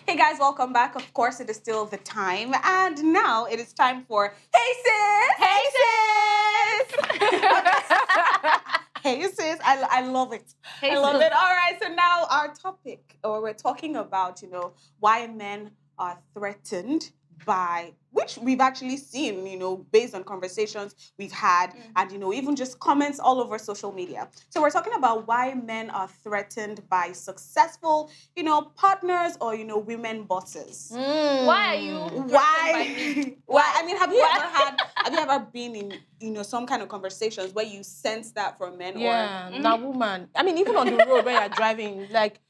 Hey guys, welcome back. Of course, it is still the time. And now it is time for Hey Sis! Hey Sis! Hey Sis, I love it. Hey, I love sis. it. All right, so now our topic, or we're talking about, why men are threatened by, which we've actually seen, based on conversations we've had and, even just comments all over social media. So we're talking about why men are threatened by successful, partners or, women bosses. Why are you threatened by me? Why? I mean, have you ever been in, some kind of conversations where you sense that from men Yeah, or... now woman. I mean, even on the road when you're driving, like,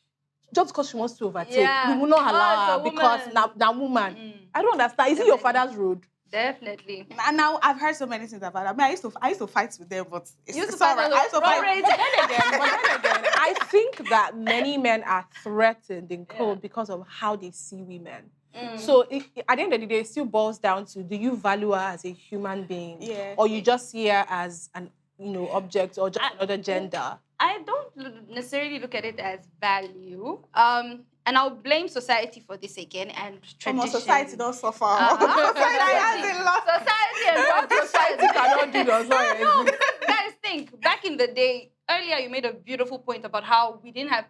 just because she wants to overtake, we will not allow her because now woman. I don't understand. Is it your father's road? Definitely. And now I've heard so many things about that. I mean, I used to fight with them, but it's all right. I used to fight. But then again, I think that many men are threatened in code because of how they see women. So at the end of the day, it still boils down to, do you value her as a human being? Yeah. Or you just see her as an object or just another gender? I don't necessarily look at it as value. And I'll blame society for this again and tradition. Society don't suffer. Society and what Society cannot do those. No, guys, think back in the day. Earlier, you made a beautiful point about how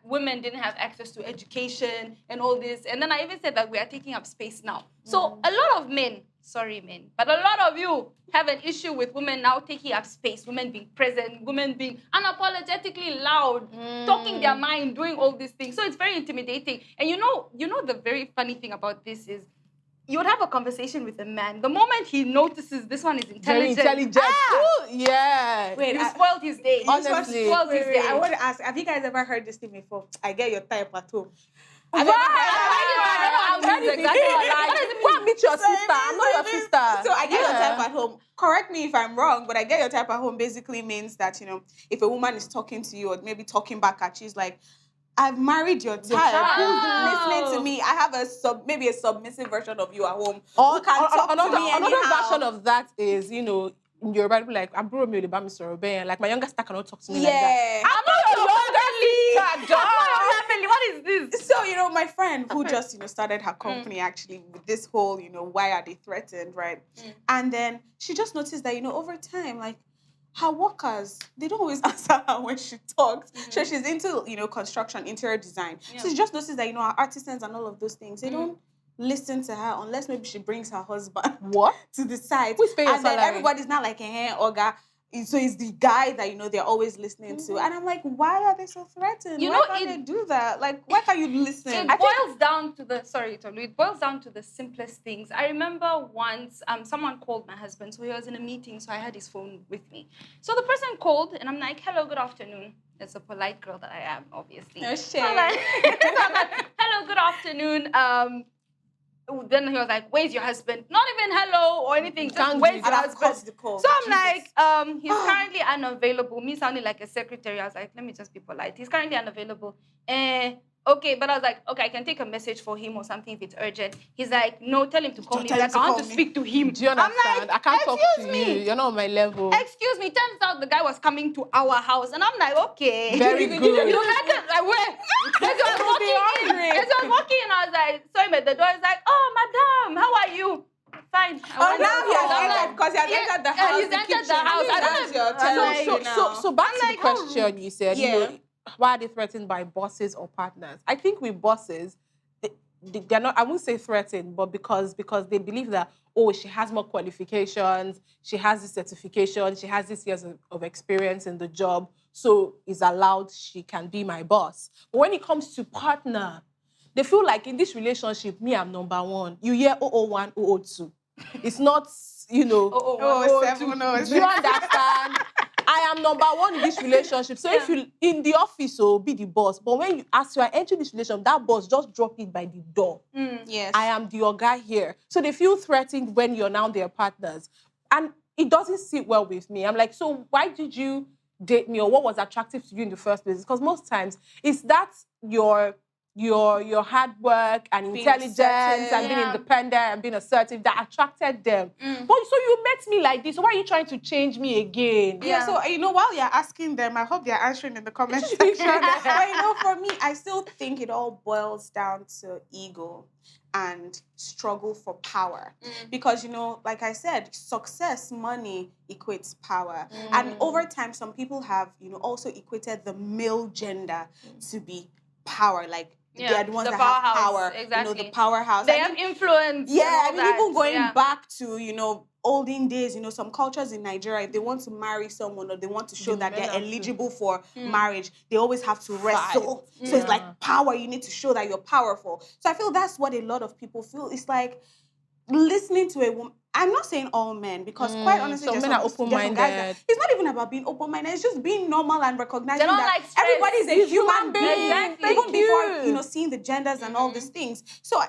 women didn't have access to education and all this. And then I even said that we are taking up space now. So a lot of men, sorry men, but a lot of you have an issue with women now taking up space, women being present, women being unapologetically loud, talking their mind, doing all these things. So it's very intimidating. And you know the very funny thing about this is, you would have a conversation with a man. The moment he notices this one is intelligent. Very intelligent. Yeah. Wait, You spoiled his day. Honestly. You spoiled his day. I want to ask, have you guys ever heard this thing before? I get your type at home. I've heard it exactly like, go and meet your sister. I'm not your sister. So I get your type at home. Correct me if I'm wrong, but I get your type at home basically means that, if a woman is talking to you or maybe talking back at you, she's like, I've married your type. Who's listening to me? I have maybe a submissive version of you at home. Or who can talk to me another anyhow. version of that is, in Yoruba, like, I'm bro me about Mr. Robin. Like, my younger sister cannot talk to me like that. I'm not your younger sister. I'm not your family. What is this? So, my friend who just, started her company actually with this whole, why are they threatened, right? And then she just noticed that, over time, like, her workers, they don't always answer her when she talks. So she's into, construction, interior design. Yeah. So she just noticed that, our artisans and all of those things, they don't listen to her unless maybe she brings her husband to the site. Who's paying and then salary? Everybody's not like, Oga. So it's the guy that, they're always listening to. And I'm like, why are they so threatened? Why can't they do that? Like, why can't you listen? It boils down to the simplest things. I remember once someone called my husband. So he was in a meeting, so I had his phone with me. So the person called, and I'm like, hello, good afternoon. It's a polite girl that I am, obviously. No shame. I'm like, hello, good afternoon. Then he was like, where's your husband? Not even hello or anything. Just, where's your husband? So I'm like, he's currently unavailable. Me sounding like a secretary. I was like, let me just be polite. He's currently unavailable. Okay, but I was like, okay, I can take a message for him or something if it's urgent. He's like, no, tell him to call me. He's like, I want to speak to him. Do you understand? I'm like, I can't talk to you. You're not on my level. Excuse me. Turns out the guy was coming to our house. And I'm like, okay. Very good. You reckon? Like, where? As I was walking in, I was like, sorry, at the door. He's like, oh, madam, how are you? Fine. Oh, now he has entered because he has entered the house. He's entered the house. I don't know. So back to the question you said, why are they threatened by bosses or partners? I think with bosses, they're not, I won't say threatened, but because they believe that, she has more qualifications, she has this certification, she has this years of experience in the job, so is allowed, she can be my boss. But when it comes to partner, they feel like in this relationship, me, I'm number one. You hear 001, 002. It's not, 007, Do you understand? I am number one in this relationship. So if you in the office, be the boss. But when as you are entering this relationship, that boss just drop it by the door. Yes. I am the guy here. So they feel threatened when you're now their partners. And it doesn't sit well with me. I'm like, so why did you date me, or what was attractive to you in the first place? Because most times it's that your your hard work and Being intelligence assertive. and being Yeah. independent and being assertive that attracted them. But so you met me like this, so why are you trying to change me again? Yeah, so while you're asking them, I hope they're answering in the comment section. But for me, I still think it all boils down to ego and struggle for power. Because like I said, success, money equates power. And over time, some people have, also equated the male gender to be power. Like they're the ones that have power. Exactly. The powerhouse. They have influence. Yeah, and all even going that. back to, olden days, some cultures in Nigeria, if they want to marry someone or they want to show that they're eligible for marriage, they always have to wrestle. So it's like power. You need to show that you're powerful. So I feel that's what a lot of people feel. It's like listening to a woman. I'm not saying all men, because quite honestly, some men are open-minded. guys that, it's not even about being open-minded. It's just being normal and recognizing don't that like stress. everybody's a human being. Exactly. Even before seeing the genders and all these things. So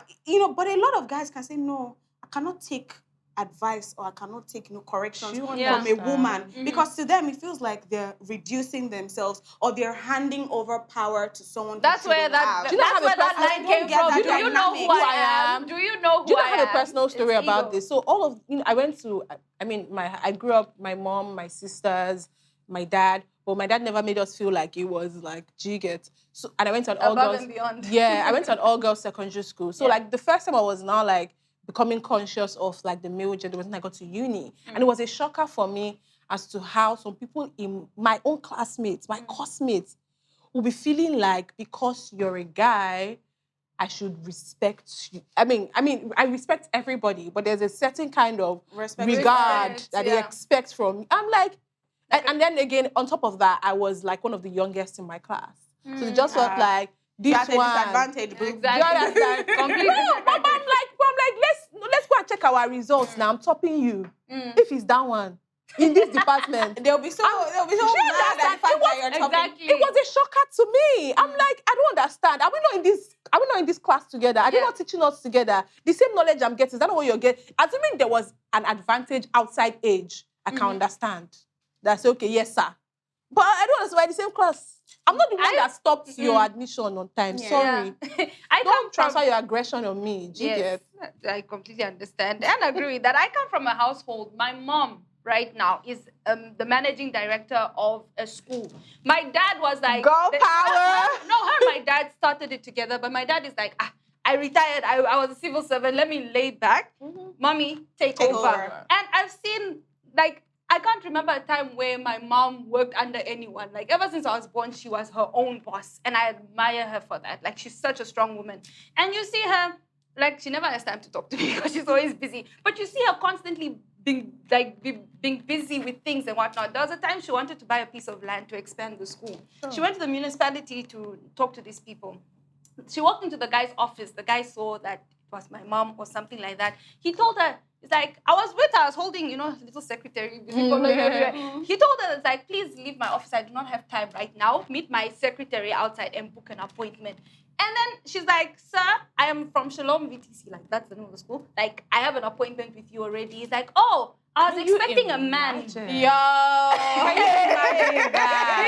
but a lot of guys can say, no, I cannot take advice or I cannot take corrections from a woman, because to them it feels like they're reducing themselves or they're handing over power to someone. That's where that line came from. Do you know who I am? Do you know who I am? I have a personal story about this. So all of I went to I grew up, my mom, my sisters, my dad. But my dad never made us feel like it was like G-get. So, and I went to an all-girls. Yeah, I went to an all-girls secondary school. So like the first time I was now like becoming conscious of like the male gender was when I got to uni. And it was a shocker for me as to how some people in my own classmates, my classmates, will be feeling like because you're a guy, I should respect you. I mean, I respect everybody, but there's a certain kind of regard that they expect from me. I'm like, and then again, on top of that, I was like one of the youngest in my class. So it just felt like this one. Disadvantage. Exactly. Completely. No, but I'm like, let's go and check our results now. I'm topping you. If it's that one in this department, they'll be so mad at the fact that you're topping. It was a shocker to me. I'm like, I don't understand. Are we not in this class together? Are they not teaching us together? The same knowledge I'm getting, is that not what you're getting? Assuming there was an advantage outside age, I can understand. That's okay, yes, sir. But I don't understand why the same class. I'm not the one that stopped your admission on time. Sorry. Don't transfer your aggression on me. Yes, I completely understand and agree with that. I come from a household. My mom right now is the managing director of a school. My dad was like... Girl power! My dad started it together, but my dad is like, I retired. I was a civil servant. Let me lay back. Mommy, take over. And I've seen, like, I can't remember a time where my mom worked under anyone. Like, ever since I was born, she was her own boss. And I admire her for that. Like, she's such a strong woman. And you see her, like, she never has time to talk to me because she's always busy. But you see her constantly being busy with things and whatnot. There was a time she wanted to buy a piece of land to expand the school. She went to the municipality to talk to these people. She walked into the guy's office. The guy saw that it was my mom or something like that. He told her, it's like, I was with her, I was holding, little secretary. He told her, it's like, please leave my office. I do not have time right now. Meet my secretary outside and book an appointment. And then she's like, sir, I am from Shalom VTC. Like, that's the name of the school. Like, I have an appointment with you already. He's like, oh, I was expecting a man. Yo. He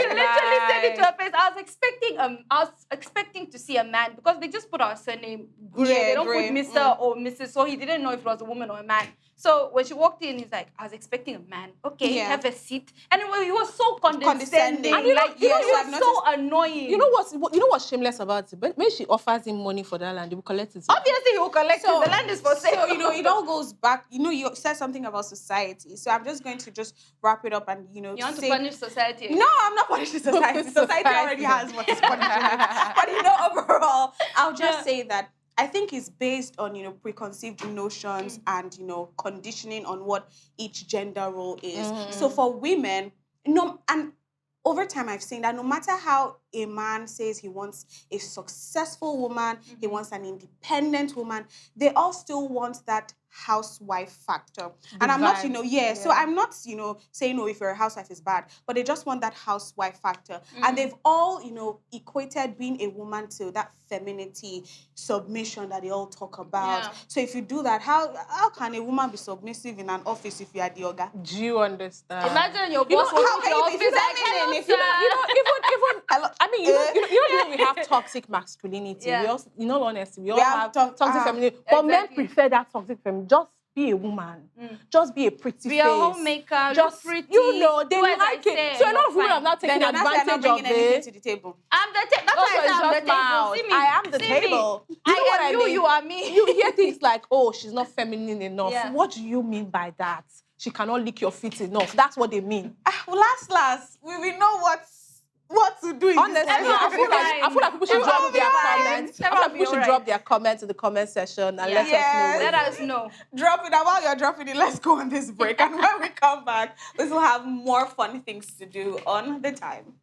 literally said it to her face. I was expecting to see a man because they just put our surname Gray. They don't put Mr. or Mrs. So he didn't know if it was a woman or a man. So when she walked in, he's like, I was expecting a man. Okay, have a seat. And he was so condescending. And he was so annoying. You know what's shameless about it? But when she offers him money for that land, he will collect it. Obviously, he will collect it. The land is for sale. So, it all goes back. You said something about society. So I'm just going to just wrap it up and, You want to punish society? No, I'm not punishing society. Society already has what is punishing. But, overall, I'll just say that I think it's based on, preconceived notions and, conditioning on what each gender role is. So for women, and over time I've seen that no matter how a man says he wants a successful woman, he wants an independent woman, they all still want that housewife factor. And I'm not, so I'm not, saying, if you're a housewife is bad, but they just want that housewife factor. And they've all, equated being a woman to that femininity, submission that they all talk about. Yeah. So if you do that, how can a woman be submissive in an office if you are the yoga? Do you understand? Imagine your boss walking to your office like, hello, if sir. We have toxic masculinity. Yeah. We also, in all honesty, we all We have have toxic femininity. But men Exactly. prefer that toxic femininity. Just be a woman. Just be a pretty Be face. a homemaker, Just look pretty. they do as I like it. say, So a lot you're of women fine. have not Then taken they're not advantage bringing of anything it. to the table. I'm the table. That's Also, why I it's say I'm just the table. mouth. See me. I am the See table. Me. You know what I am you, mean? you are me. You hear things like, oh, she's not feminine enough. Yeah. What do you mean by that? She cannot lick your feet enough. That's what they mean. Well, last, we will know what to do in Honestly, this I feel like people should drop their comments. I feel like people should drop their comments in the comment section and let us know. Let us know. Drop it. And while you're dropping it, let's go on this break. And when we come back, we will have more fun things to do on the time.